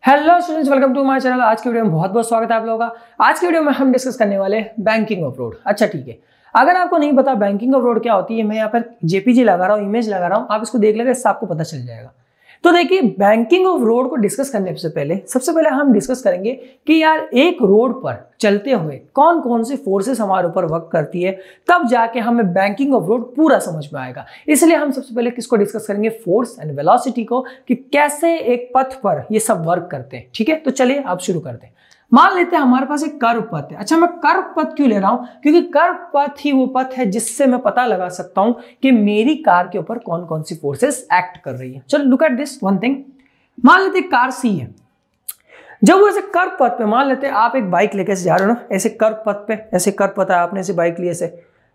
Hello students, welcome to my channel. आज की video में बहुत बहुत स्वागत है आप लोगों का। आज की वीडियो में हम डिस्कस करने वाले हैं बैंकिंग ऑफ रोड। अच्छा ठीक है, अगर आपको नहीं पता बैंकिंग ऑफ रोड क्या होती है, मैं यहाँ पर जेपीजी लगा रहा हूँ, इमेज लगा रहा हूँ, आप इसको देख लेंगे, इससे आपको पता चल जाएगा। तो देखिए, बैंकिंग ऑफ रोड को डिस्कस करने से पहले सबसे पहले हम डिस्कस करेंगे कि यार एक रोड पर चलते हुए कौन कौन सी फोर्सेस हमारे ऊपर वर्क करती है, तब जाके हमें बैंकिंग ऑफ रोड पूरा समझ में आएगा। इसलिए हम सबसे पहले किसको डिस्कस करेंगे, फोर्स एंड वेलोसिटी को, कि कैसे एक पथ पर ये सब वर्क करते हैं। ठीक है, तो चलिए आप शुरू करते हैं। मान लेते हैं हमारे पास एक कर्व पथ है। अच्छा, मैं कर्व पथ क्यों ले रहा हूं? क्योंकि कर्व पथ ही वो पथ है जिससे मैं पता लगा सकता हूं कि मेरी कार के ऊपर कौन कौन सी फोर्सेस एक्ट कर रही है। चलो look at this one thing. मान लेते कार सी है, जब वो ऐसे कर्व पथ पे, मान लेते हैं आप एक बाइक लेके जा रहे हो ना, ऐसे कर्व पथ पे, ऐसे कर्व पथ है, आपने ऐसे बाइक ली ऐसे,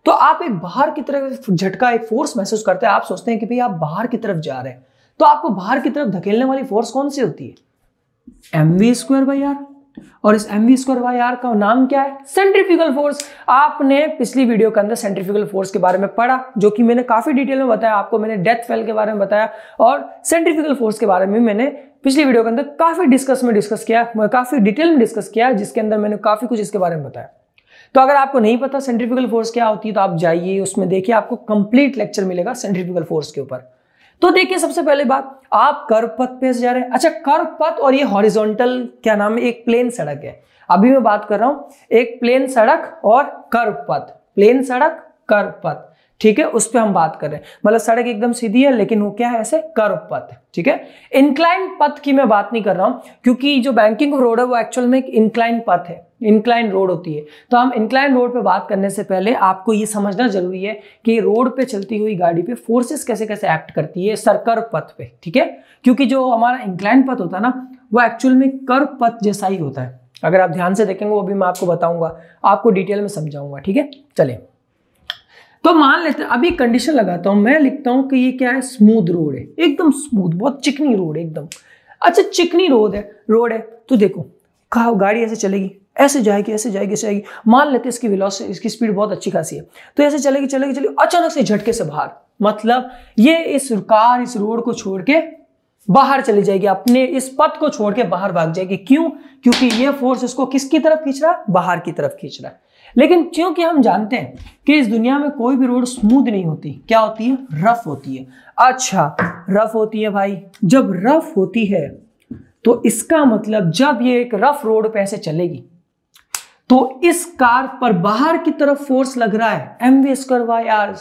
तो आप एक बाहर की तरफ झटका, एक फोर्स महसूस करते हैं। आप सोचते हैं कि भाई आप बाहर की तरफ जा रहे हैं, तो आपको बाहर की तरफ धकेलने वाली फोर्स कौन सी होती है? mv²/r। और इस mv²/r का नाम क्या है? Centrifugal force. आपने पिछली वीडियो के अंदर सेंट्रीफ्यूगल फोर्स के बारे में पढ़ा, जो कि मैंने काफी डिटेल में बताया आपको। मैंने डेथ फेल के बारे में बताया और सेंट्रीफ्यूगल फोर्स के बारे में मैंने पिछली वीडियो के अंदर काफी डिस्कस किया, काफी डिटेल में डिस्कस किया, जिसके अंदर मैंने काफी कुछ इसके बारे में बताया। तो अगर आपको नहीं पता सेंट्रीफ्यूगल फोर्स क्या होती है, तो आप जाइए उसमें देखिए, आपको कंप्लीट लेक्चर मिलेगा सेंट्रीफ्यूगल फोर्स के ऊपर। तो देखिए, सबसे पहले बात, आप कर्व पथ पे से जा रहे हैं। अच्छा, कर्व पथ और ये हॉरिजॉन्टल क्या नाम है, एक प्लेन सड़क है। अभी मैं बात कर रहा हूं एक प्लेन सड़क और कर्व पथ, प्लेन सड़क कर्व पथ। ठीक है, उस पे हम बात कर रहे हैं। मतलब सड़क एकदम सीधी है, लेकिन वो क्या है, ऐसे कर्व पथ। ठीक है, इंक्लाइन पथ की मैं बात नहीं कर रहा हूं, क्योंकि जो बैंकिंग रोड है वो एक्चुअल में एक इंक्लाइन पथ है, इंक्लाइन रोड होती है। तो हम इंक्लाइन रोड पे बात करने से पहले आपको ये समझना जरूरी है कि रोड पे चलती हुई गाड़ी पे फोर्सेस कैसे कैसे एक्ट करती है सर्कल पथ पे। ठीक है, क्योंकि जो हमारा इंक्लाइन पथ होता है ना, वो एक्चुअल में कर्व पथ जैसा ही होता है। अगर आप ध्यान से देखेंगे, वो भी मैं आपको बताऊंगा, आपको डिटेल में समझाऊंगा। ठीक है, चलिए। तो मान लेते हैं, अभी कंडीशन लगाता हूं, मैं लिखता हूं कि ये क्या है, स्मूथ रोड है, एकदम स्मूथ, बहुत चिकनी रोड है एकदम। अच्छा, चिकनी रोड है, तो देखो कहा गाड़ी ऐसे चलेगी, ऐसे जाएगी, ऐसे जाएगी, ऐसे जाएगी। मान लेते हैं इसकी वेलोसिटी, इसकी स्पीड बहुत अच्छी खासी है, तो ऐसे चलेगी चलेगी चलेगी, अचानक से झटके से बाहर, मतलब ये इस कार इस रोड को छोड़ के बाहर चली जाएगी, अपने इस पथ को छोड़ के बाहर भाग जाएगी। क्यों? क्योंकि ये फोर्स इसको किसकी तरफ खींच रहा है, बाहर की तरफ खींच रहा है। लेकिन क्योंकि हम जानते हैं कि इस दुनिया में कोई भी रोड स्मूथ नहीं होती, क्या होती है, रफ होती है। अच्छा, रफ होती है भाई, जब रफ होती है तो इसका मतलब जब ये एक रफ रोड पे ऐसे चलेगी, तो इस कार पर बाहर की तरफ फोर्स लग रहा है mv²/r।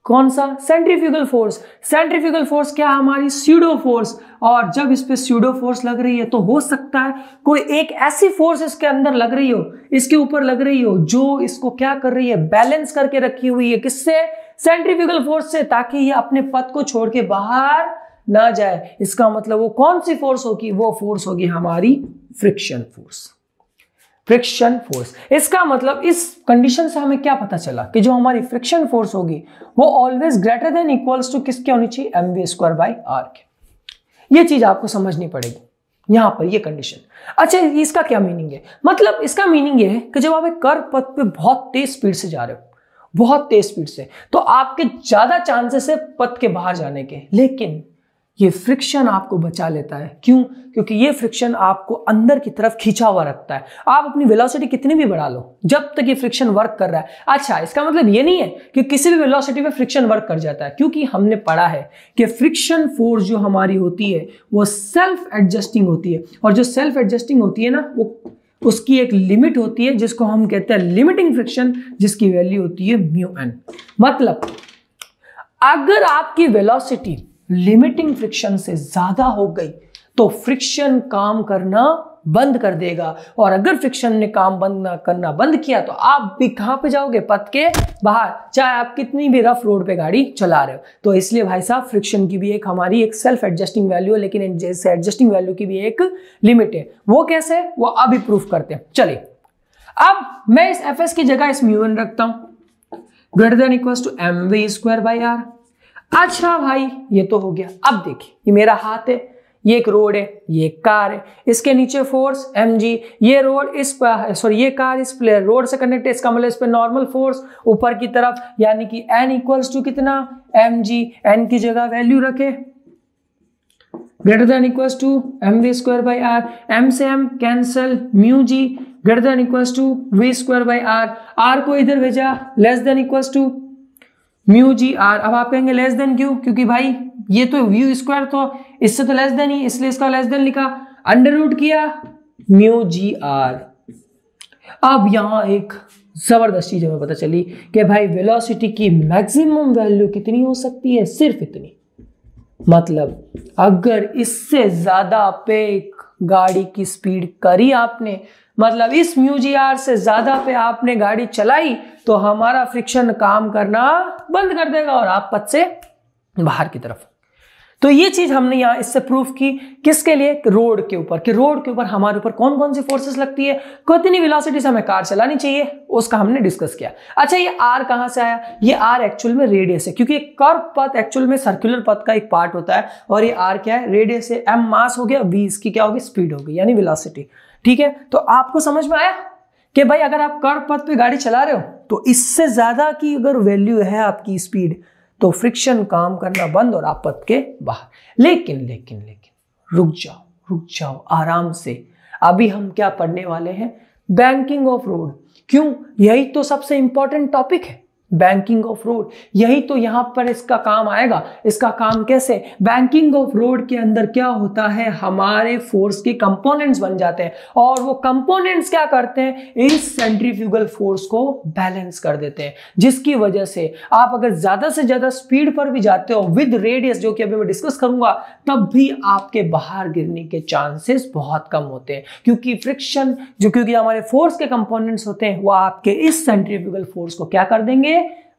कौन सा? Centrifugal force. सेंट्रीफ्यूगल फोर्स क्या? हमारी स्यूडो फोर्स। और जब इस पे स्यूडो फोर्स लग रही है, तो हो सकता है कोई एक ऐसी फोर्स इसके अंदर लग रही हो, इसके ऊपर लग रही हो, जो इसको क्या कर रही है, बैलेंस करके रखी हुई है। किससे? सेंट्रीफ्यूगल फोर्स से, ताकि ये अपने पथ को छोड़ के बाहर ना जाए। इसका मतलब वो कौन सी फोर्स होगी? वो फोर्स होगी हमारी फ्रिक्शन फोर्स। Friction force. इसका मतलब इस कंडीशन से हमें क्या पता चला कि जो हमारी फ्रिक्शन फोर्स होगी वो always greater than equals to किसके होनी चाहिए, mv²/r के। ये चीज आपको समझनी पड़ेगी यहां पर, ये कंडीशन। अच्छा, इसका क्या मीनिंग है? मतलब इसका मीनिंग ये है कि जब आप एक कर्व पथ पे बहुत तेज स्पीड से जा रहे हो, बहुत तेज स्पीड से, तो आपके ज्यादा चांसेस है पथ के बाहर जाने के, लेकिन ये फ्रिक्शन आपको बचा लेता है। क्यों? क्योंकि ये फ्रिक्शन आपको अंदर की तरफ खींचा हुआ रखता है। आप अपनी वेलोसिटी कितनी भी बढ़ा लो, जब तक ये फ्रिक्शन वर्क कर रहा है। अच्छा, इसका मतलब ये नहीं है कि किसी भी वेलोसिटी पे फ्रिक्शन वर्क कर जाता है, क्योंकि हमने पढ़ा है कि फ्रिक्शन फोर्स जो हमारी होती है वो सेल्फ एडजस्टिंग होती है। और जो सेल्फ एडजस्टिंग होती है ना, वो उसकी एक लिमिट होती है, जिसको हम कहते हैं लिमिटिंग फ्रिक्शन, जिसकी वैल्यू होती है μn। मतलब अगर आपकी वेलोसिटी लिमिटिंग फ्रिक्शन से ज्यादा हो गई तो फ्रिक्शन काम करना बंद कर देगा, और अगर फ्रिक्शन ने काम करना बंद किया तो आप भी कहां पे जाओगे, पथ के बाहर, चाहे आप कितनी भी रफ रोड पे गाड़ी चला रहे हो। तो इसलिए भाई साहब, फ्रिक्शन की भी एक हमारी एक सेल्फ एडजस्टिंग वैल्यू है, लेकिन जैसे एडजस्टिंग वैल्यू की भी एक लिमिट है। वो कैसे? वो अभी प्रूफ करते हैं। चलिए, अब मैं इस fs की जगह इस μn रखता हूं, greater than equals to mv²/r। अच्छा भाई, ये तो हो गया। अब देखिए, ये मेरा हाथ है, ये एक रोड है, ये एक कार है, इसके नीचे फोर्स mg, ये रोड इस पर, सॉरी ये कार इस रोड से कनेक्ट है, इसका मतलब इस पे नॉर्मल फोर्स ऊपर की तरफ, यानी कि n इक्वल्स टू कितना, mg। n की जगह वैल्यू रखे greater than equals to M V square by R, M से M cancel, mu G greater than equals to V square by R, R को इधर भेजा less than equals to mu G R. अब आप कहेंगे less than क्यों, क्योंकि भाई ये तो व्यू स्क्वायर तो इससे तो लेस देन ही, इसलिए इसका लेस देन लिखा, अंडर रूट किया म्यू जी आर। अब यहां एक जबरदस्त चीज हमें पता चली कि भाई वेलोसिटी की मैक्सिमम वैल्यू कितनी हो सकती है, सिर्फ इतनी। मतलब अगर इससे ज्यादा पे गाड़ी की स्पीड करी आपने, मतलब इस म्यू जी आर से ज्यादा पे आपने गाड़ी चलाई, तो हमारा फ्रिक्शन काम करना बंद कर देगा और आप पथ से बाहर की तरफ। तो ये चीज हमने यहां इससे प्रूफ की, किसके लिए, रोड के ऊपर, कि रोड के ऊपर हमारे ऊपर कौन कौन सी फोर्सेस लगती है, कितनी वेलोसिटी से हमें कार चलानी चाहिए, उसका हमने डिस्कस किया। अच्छा, ये आर कहां से आया, ये आर एक्चुअल में रेडियस है, क्योंकि कर्व पथ एक्चुअल में सर्कुलर पथ का एक पार्ट होता है, और ये आर क्या है, रेडियस है, एम मास हो गया, वी इसकी क्या होगी, स्पीड होगी, यानी वेलोसिटी। ठीक है, तो आपको समझ में आया कि भाई अगर आप कर्व पथ पे गाड़ी चला रहे हो तो इससे ज्यादा की अगर वैल्यू है आपकी स्पीड, तो फ्रिक्शन काम करना बंद और आप पथ के बाहर। लेकिन लेकिन लेकिन रुक जाओ आराम से, अभी हम क्या पढ़ने वाले हैं, बैंकिंग ऑफ रोड। क्यों, यही तो सबसे इंपॉर्टेंट टॉपिक है, बैंकिंग ऑफ रोड, यही तो यहां पर इसका काम आएगा। इसका काम कैसे, बैंकिंग ऑफ रोड के अंदर क्या होता है, हमारे फोर्स के कंपोनेंट्स बन जाते हैं, और वो कंपोनेंट्स क्या करते हैं, इस सेंट्रीफ्यूगल फोर्स को बैलेंस कर देते हैं, जिसकी वजह से आप अगर ज्यादा से ज्यादा स्पीड पर भी जाते हो विद रेडियस, जो कि अभी मैं डिस्कस करूंगा, तब भी आपके बाहर गिरने के चांसेस बहुत कम होते हैं, क्योंकि फ्रिक्शन क्योंकि हमारे फोर्स के कंपोनेंट्स होते हैं, वो आपके इस सेंट्रीफ्यूगल फोर्स को क्या कर देंगे,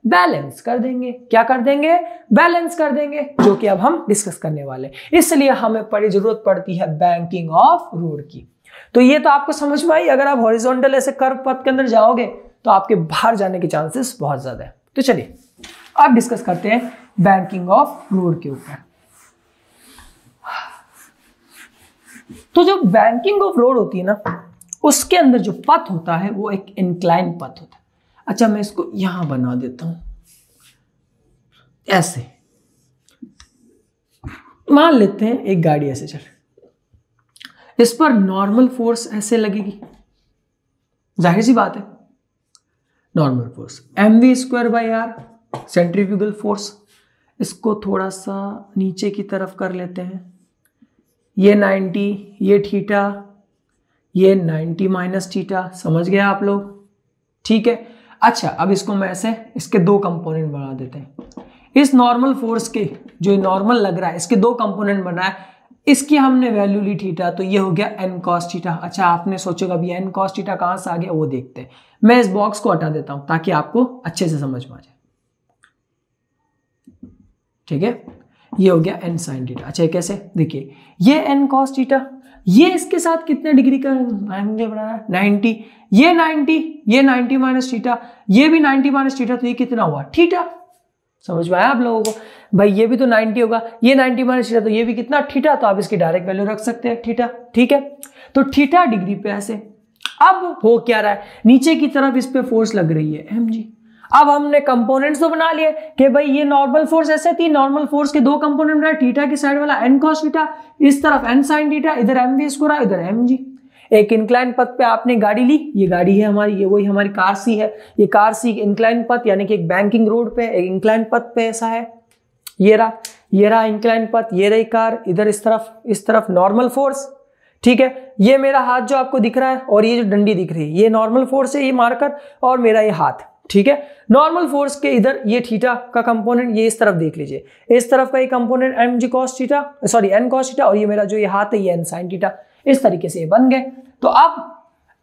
बैलेंस कर देंगे। क्या कर देंगे, बैलेंस कर देंगे, जो कि अब हम डिस्कस करने वाले। इसलिए हमें जरूरत पड़ती है बैंकिंग ऑफ रोड की। तो ये तो आपको समझ में आई, अगर आप हॉरिजॉन्टल ऐसे कर्व पथ के अंदर जाओगे तो आपके बाहर जाने के चांसेस बहुत ज्यादा है। तो चलिए अब डिस्कस करते हैं बैंकिंग ऑफ रोड के ऊपर। तो जो बैंकिंग ऑफ रोड होती है ना, उसके अंदर जो पथ होता है वो एक इंक्लाइन पथ होता है। अच्छा, मैं इसको यहां बना देता हूं ऐसे, मान लेते हैं एक गाड़ी ऐसे चल, इस पर नॉर्मल फोर्स ऐसे लगेगी, जाहिर सी बात है, normal force M V square by R centrifugal force. इसको थोड़ा सा नीचे की तरफ कर लेते हैं, ये 90, ये थीटा, ये 90 माइनस थीटा, समझ गए आप लोग, ठीक है। अच्छा, अब इसको मैं ऐसे इसके दो कंपोनेंट बना देते हैं। इस नॉर्मल फोर्स के जो नॉर्मल लग रहा है, इसके दो कंपोनेंट बनाए, इसकी हमने वैल्यू ली थीटा, तो ये हो गया n cos थीटा। अच्छा, आपने सोचोगा अभी n cos थीटा कहां से आ गया, वो देखते हैं। मैं इस बॉक्स को हटा देता हूं ताकि आपको अच्छे से समझ में आ जाए, ठीक है। ये हो गया n sin थीटा। अच्छा, कैसे, देखिए ये n cos थीटा, ये इसके साथ कितने डिग्री का एंगल बना रहा है, 90, ये 90, ये 90 माइनस थीटा, ये भी 90 माइनस थीटा, तो ये कितना हुआ, थीटा। समझ में आया आप लोगों को, भाई ये भी तो 90 होगा, ये 90 माइनस थीटा, तो ये भी कितना, थीटा। तो आप इसकी डायरेक्ट वैल्यू रख सकते हैं, थीटा, ठीक है। तो थीटा डिग्री पे ऐसे। अब हो क्या रहा है, नीचे की तरफ इस पे फोर्स लग रही है mg। अब हमने कंपोनेंट्स तो बना लिए कि भाई ये नॉर्मल फोर्स ऐसे थी, नॉर्मल फोर्स के दो कंपोनेंट बनाए, थीटा की साइड वाला n cos थीटा, इस तरफ n sin थीटा, इधर mv स्क्वायर, इधर mg। एक इंक्लाइन पथ पे आपने गाड़ी ली, ये गाड़ी है हमारी, ये वही हमारी कार सी है, ये कार सी इंक्लाइन पथ, यानी कि एक बैंकिंग रोड पे एक इंक्लाइन पथ पे ऐसा है, ये रहा इंक्लाइन पथ, ये रही कार, इधर इस तरफ नॉर्मल फोर्स, ठीक है। ये मेरा हाथ जो आपको दिख रहा है और ये जो डंडी दिख रही है, ये नॉर्मल फोर्स है, ये मार्कर, और मेरा ये हाथ, ठीक है। नॉर्मल फोर्स के इधर ये थीटा का कंपोनेंट, ये इस तरफ देख लीजिए, इस तरफ का ये component mg cos theta, sorry n cos theta, और ये मेरा जो ये हाथ है ये n sin थीटा। इस तरीके से ये बन गए। तो अब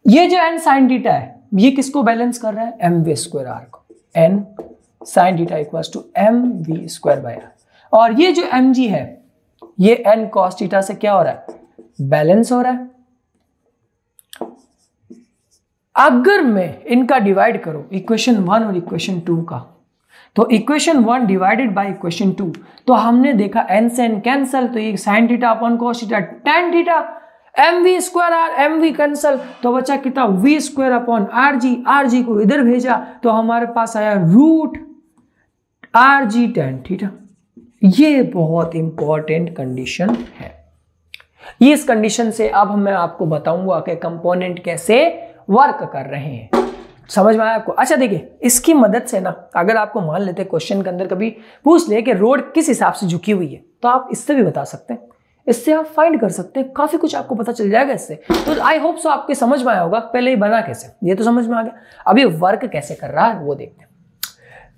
ये जो n sin थीटा है, ये किसको बैलेंस कर रहा है, mv स्क्वायर r को, n sin theta equals to mv square by r। और ये जो mg है, ये n cos थीटा से क्या हो रहा है, बैलेंस हो रहा है। अगर मैं इनका डिवाइड करूं इक्वेशन 1 और इक्वेशन 2 का, तो इक्वेशन 1 डिवाइडेड बाय इक्वेशन 2, तो हमने देखा n से n कैंसल, तो ये sin theta upon cos theta tan theta, mv square r mv cancel, तो बचा कितना v स्क्वायर अपॉन rg को इधर भेजा, तो हमारे पास आया रूट rg tan थीटा। ये बहुत इंपॉर्टेंट कंडीशन है। ये इस कंडीशन से अब मैं आपको बताऊंगा कि कंपोनेंट कैसे वर्क कर रहे हैं। समझ में आया आपको? अच्छा देखिए, इसकी मदद से ना, अगर आपको मान लेते क्वेश्चन के अंदर कभी पूछ ले कि रोड किस हिसाब से झुकी हुई है, तो आप इससे भी बता सकते हैं, इससे आप फाइंड कर सकते हैं, काफी कुछ आपको पता चल जाएगा इससे। तो आई होप सो आपके समझ में आया होगा। पहले ये बना कैसे, ये तो समझ में आ गया, अभी वर्क कैसे कर रहा है वो देखते हैं।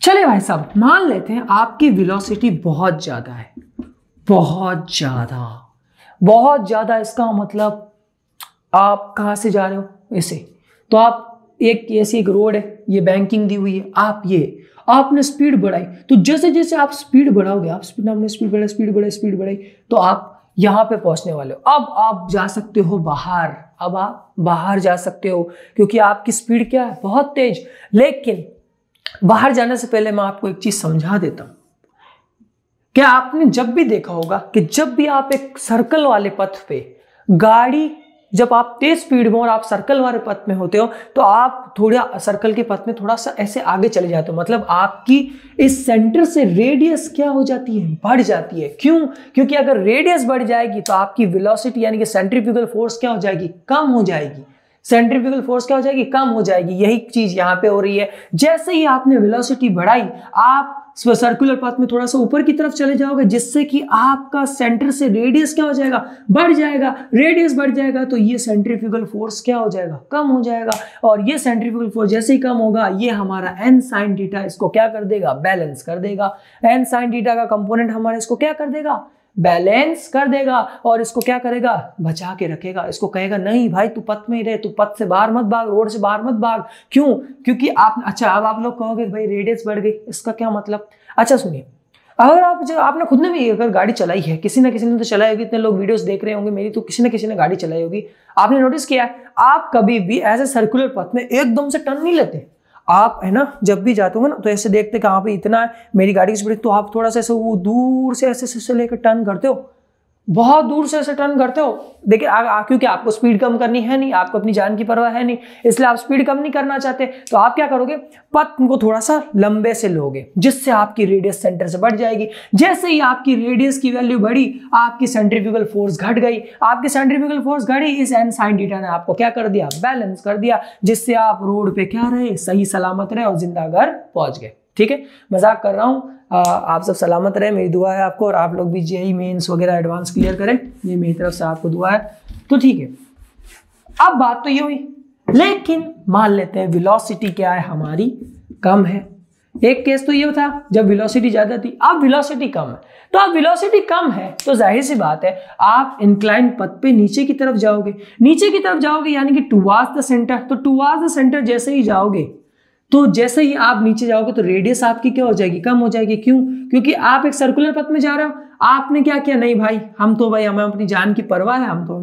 चलिए भाई साहब, मान लेते हैं आपकी वेलोसिटी बहुत ज्यादा है, बहुत ज्यादा। इसका मतलब आप कहां से जा रहे हो ऐसे, तो आप ऐसी एक रोड है, ये बैंकिंग दी हुई है, आपने स्पीड बढ़ाई, तो जैसे जैसे आप स्पीड बढ़ाओगे, आपने स्पीड बढ़ाई, तो आप यहां पे पहुंचने वाले हो। अब आप जा सकते हो बाहर, अब आप बाहर जा सकते हो, क्योंकि आपकी स्पीड क्या है, बहुत तेज। लेकिन बाहर जाने से पहले मैं आपको एक चीज समझा देता हूं। क्या आपने जब भी देखा होगा कि जब भी आप एक सर्कल वाले पथ पे गाड़ी, जब आप तेज स्पीड में और आप सर्कल वाले पथ में होते हो, तो आप थोड़ा सर्कल के पथ में थोड़ा सा ऐसे आगे चले जाते हो, मतलब आपकी इस सेंटर से रेडियस क्या हो जाती है, बढ़ जाती है। क्यों? क्योंकि अगर रेडियस बढ़ जाएगी तो आपकी वेलोसिटी यानी कि सेंट्रीफ्यूगल फोर्स क्या हो जाएगी, कम हो जाएगी। सेंट्रीफ्यूगल फोर्स क्या हो जाएगी, कम हो जाएगी। यही चीज यहां पे हो रही है। जैसे ही आपने वेलोसिटी बढ़ाई, आप सर्कुलर पाथ में थोड़ा सा ऊपर की तरफ चले जाओगे, जिससे कि आपका सेंटर से रेडियस क्या हो जाएगा, बढ़ जाएगा। रेडियस बढ़ जाएगा तो ये सेंट्रीफ्यूगल फोर्स क्या हो जाएगा, कम हो जाएगा। और ये सेंट्रीफ्यूगल फोर्स जैसे ही कम होगा, ये हमारा एन साइन थीटा इसको क्या कर देगा, बैलेंस कर देगा। एन साइन थीटा का कंपोनेंट हमारा इसको क्या कर देगा, बैलेंस कर देगा। और इसको क्या करेगा, बचा के रखेगा। इसको कहेगा नहीं भाई तू पथ में ही रहे, तू पथ से बाहर मत भाग, रोड से बाहर मत भाग। क्यों? क्योंकि आप, अच्छा अब आप लोग कहोगे भाई रेडियस बढ़ गई, इसका क्या मतलब। अच्छा सुनिए, अगर आपने खुद ने भी अगर गाड़ी चलाई है, किसी ना किसी ने तो चलाई होगी, इतने लोग वीडियोस देख रहे होंगे मेरी, तो किसी ना किसी ने गाड़ी चलाई होगी। आपने नोटिस किया है, आप कभी भी ऐसे सर्कुलर पथ में एकदम से टर्न नहीं लेते। आप है ना, जब भी जाते हो ना, तो ऐसे देखते कहाँ पे इतना है मेरी गाड़ी की स्पीड, तो आप थोड़ा सा ऐसे वो दूर से ऐसे लेकर टर्न करते हो, बहुत दूर से ऐसे टर्न करते हो। देखिए क्योंकि आपको स्पीड कम करनी है नहीं, आपको अपनी जान की परवाह है नहीं, इसलिए आप स्पीड कम नहीं करना चाहते। तो आप क्या करोगे, पथ को थोड़ा सा लंबे से लोगे, जिससे आपकी रेडियस सेंटर से बढ़ जाएगी। जैसे ही आपकी रेडियस की वैल्यू बढ़ी, आपकी सेंट्रीफ्यूगल फोर्स घट गई। आपकी सेंट्रीफ्यूगल फोर्स घटी, इस एन साइन थीटा ने आपको क्या कर दिया, बैलेंस कर दिया, जिससे आप रोड पे क्या रहे, सही सलामत रहे और जिंदा घर पहुंच गए। ठीक है, मजाक कर रहा हूं, आप सब सलामत रहे, मेरी दुआ है आपको, और आप लोग भी जेईई मेंस वगैरह एडवांस क्लियर करें, ये मेरी तरफ से आपको दुआ है। तो ठीक है, अब बात तो ये हुई, लेकिन मान लेते हैं वेलोसिटी क्या है हमारी, कम है। एक केस तो ये था जब वेलोसिटी ज्यादा थी, अब वेलोसिटी कम है। तो अब वेलोसिटी कम है तो जाहिर सी बात है आप इंक्लाइन पथ पे नीचे की तरफ जाओगे, यानी कि टुवार्ड्स द सेंटर। तो टुवार्ड्स द सेंटर जैसे ही जाओगे, तो जैसे ही आप नीचे जाओगे तो रेडियस आपकी क्या हो जाएगी, कम हो जाएगी। क्यों? क्योंकि आप एक सर्कुलर पथ में जा रहे हो। आपने क्या किया, नहीं भाई हमें अपनी जान की परवाह है, हम तो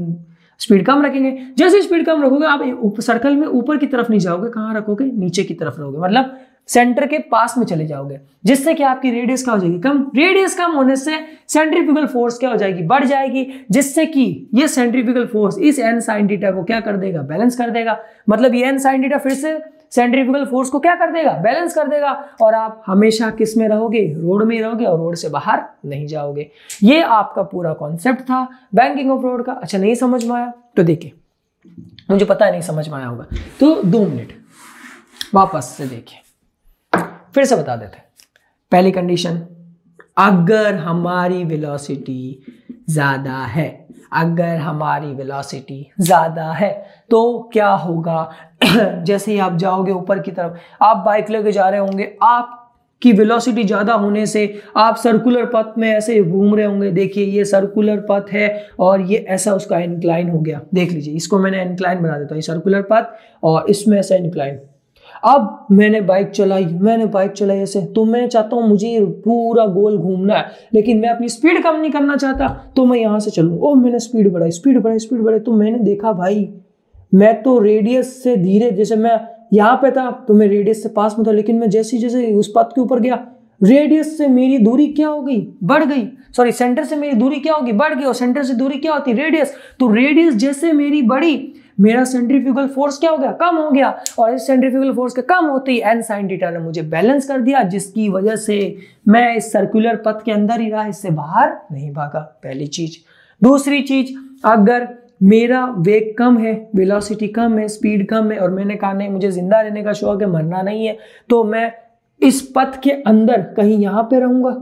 स्पीड कम रखेंगे। जैसे स्पीड कम रखोगे, आप सर्कल में ऊपर की तरफ नहीं जाओगे, कहाँ रखोगे, नीचे की तरफ रहोगे, मतलब सेंटर के पास में चले जाओगे, जिससे कि आपकी रेडियस क्या हो जाएगी, कम। रेडियस कम होने से सेंट्रीफ्यूगल फोर्स क्या हो जाएगी, बढ़ जाएगी, जिससे कि ये सेंट्रीफ्यूगल फोर्स इस एन साइन थीटा को क्या कर देगा, बैलेंस कर देगा। मतलब ये एन साइन थीटा फिर से सेंट्रीफ्यूगल फोर्स को क्या कर देगा, बैलेंस कर देगा, और आप हमेशा किस में रहोगे, रोड में रहोगे, और रोड से बाहर नहीं जाओगे। ये आपका पूरा कॉन्सेप्ट था बैंकिंग ऑफ रोड का। अच्छा नहीं समझ में आया तो देखिए, मुझे पता है नहीं समझ में आया होगा, तो 2 मिनट वापस से देखिए, फिर से बता देते। पहली कंडीशन, अगर हमारी वेलोसिटी ज्यादा है, तो क्या होगा, जैसे ही आप जाओगे ऊपर की तरफ, आप बाइक लेके जा रहे होंगे, आपकी वेलोसिटी ज्यादा होने से आप सर्कुलर पथ में ऐसे घूम रहे होंगे। देखिए ये सर्कुलर पथ है और ये ऐसा उसका इंक्लाइन हो गया, देख लीजिए, इसको मैंने इंक्लाइन बना देता हूँ, ये सर्कुलर पथ और इसमें ऐसा इंक्लाइन। अब मैंने बाइक चलाई ऐसे, तो मैं चाहता हूं मुझे पूरा गोल घूमना है, लेकिन मैं अपनी स्पीड कम नहीं करना चाहता, तो मैं यहां से चलूं। ओ मैंने स्पीड बढ़ाई, तो मैंने देखा भाई मैं तो रेडियस से धीरे, जैसे मैं यहाँ पे था तो मैं रेडियस से पास में था, लेकिन मैं जैसे उस पथ के ऊपर गया, रेडियस से मेरी दूरी क्या हो गई, बढ़ गई। सॉरी, सेंटर से मेरी दूरी क्या होगी, बढ़ गई, और सेंटर से दूरी क्या होती है, रेडियस। तो रेडियस जैसे मेरी बढ़ी, मेरा सेंट्रीफ्यूगल फोर्स क्या हो गया, कम हो गया, और इस सेंट्रीफ्यूगल फोर्स के कम होते ही n sin थीटा ने मुझे बैलेंस कर दिया, जिसकी वजह से मैं इस सर्कुलर पथ के अंदर ही रहा, इससे बाहर नहीं भागा। पहली चीज। दूसरी चीज, अगर मेरा वेग कम है, वेलोसिटी कम है, स्पीड कम है, और मैंने कहा नहीं मुझे जिंदा रहने का शौक है, मरना नहीं है, तो मैं इस पथ के अंदर कहीं यहां पे रहूंगा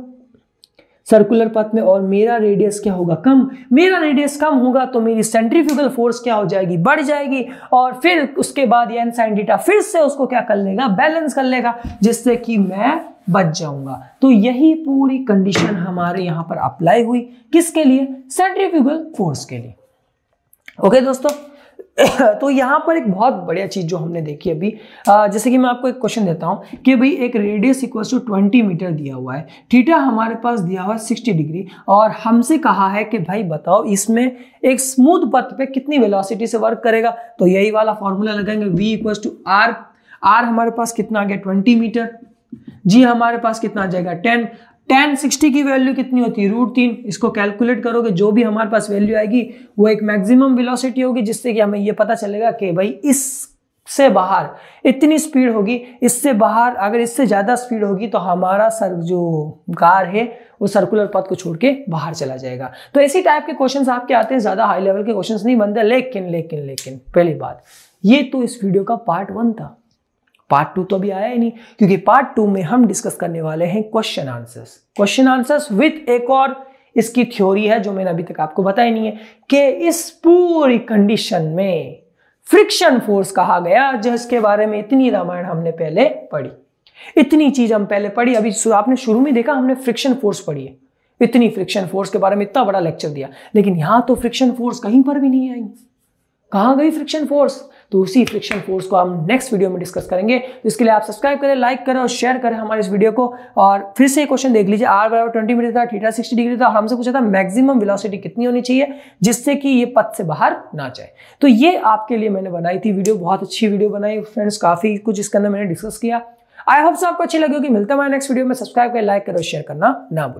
सर्कुलर पथ में, और मेरा रेडियस क्या होगा, कम। मेरा रेडियस कम होगा तो मेरी सेंट्रीफ्यूगल फोर्स क्या हो जाएगी, बढ़ जाएगी, और फिर उसके बाद n sin थीटा फिर से उसको क्या कर लेगा, बैलेंस कर लेगा, जिससे कि मैं बच जाऊंगा। तो यही पूरी कंडीशन हमारे यहां पर अप्लाई हुई, किसके लिए, सेंट्रीफ्यूगल फोर्स के लिए। ओके दोस्तों, तो यहां पर एक बहुत बढ़िया चीज जो हमने देखी अभी, जैसे कि मैं आपको एक क्वेश्चन देता हूं कि भाई एक रेडियस इक्वल टू 20 मीटर दिया हुआ है, थीटा हमारे पास दिया हुआ है 60 डिग्री, और हमसे कहा है कि भाई बताओ इसमें एक स्मूथ पथ पे कितनी वेलोसिटी से वर्क करेगा। तो यही वाला फॉर्मूला लगाएंगे, v equal to R. R हमारे पास कितना आ गया, 20 मीटर, जी हमारे पास कितना आ जाएगा 10। tan 60 की वैल्यू कितनी होती है, √3। इसको कैलकुलेट करोगे, जो भी हमारे पास वैल्यू आएगी वो एक मैक्सिमम वेलोसिटी होगी, जिससे कि हमें ये पता चलेगा कि भाई इससे बाहर इतनी स्पीड होगी, इससे बाहर अगर इससे ज्यादा स्पीड होगी तो हमारा जो कार है वो सर्कुलर पथ को छोड़ के बाहर चला जाएगा। तो इसी टाइप के क्वेश्चंस आपके आते हैं, ज्यादा हाई लेवल के क्वेश्चंस नहीं बनते। लेकिन पहली बात, ये तो इस वीडियो का पार्ट 1 था, पार्ट 2 तो अभी आया ही नहीं, क्योंकि पार्ट 2 में हम डिस्कस करने वाले हैं क्वेश्चन आंसर्स विथ एक और इसकी थ्योरी है जो मैंने अभी तक आपको बताई नहीं है, कि इस पूरी कंडीशन में फ्रिक्शन फोर्स कहा गया, जिसके बारे में इतनी रामायण हमने पहले पढ़ी, इतनी चीज हम पहले पढ़ी। अभी आपने शुरू में देखा हमने फ्रिक्शन फोर्स पढ़ी है, इतनी फ्रिक्शन फोर्स के बारे में इतना बड़ा लेक्चर दिया, लेकिन यहां तो फ्रिक्शन फोर्स कहीं पर भी नहीं आई। कहां गई फ्रिक्शन फोर्स? तो उसी फ्रिक्शन फोर्स को हम नेक्स्ट वीडियो में डिस्कस करेंगे। तो इसके लिए आप सब्सक्राइब करें, लाइक करें और शेयर करें हमारे इस वीडियो को। और फिर से क्वेश्चन देख लीजिए, r बराबर 20 मीटर था, थीटा 60 डिग्री था, और हमसे पूछा था मैक्सिमम वेलोसिटी कितनी होनी चाहिए जिससे कि ये पथ से बाहर ना जाए। तो ये आपके लिए मैंने बनाई थी वीडियो, बहुत अच्छी वीडियो बनाई फ्रेंड्स, काफी कुछ इसके अंदर मैंने डिस्कस किया। आई होप आपको अच्छी लगी होगी। मिलता है नेक्स्ट वीडियो में, सब्सक्राइब करें, लाइक करें और शेयर करना ना भूलें।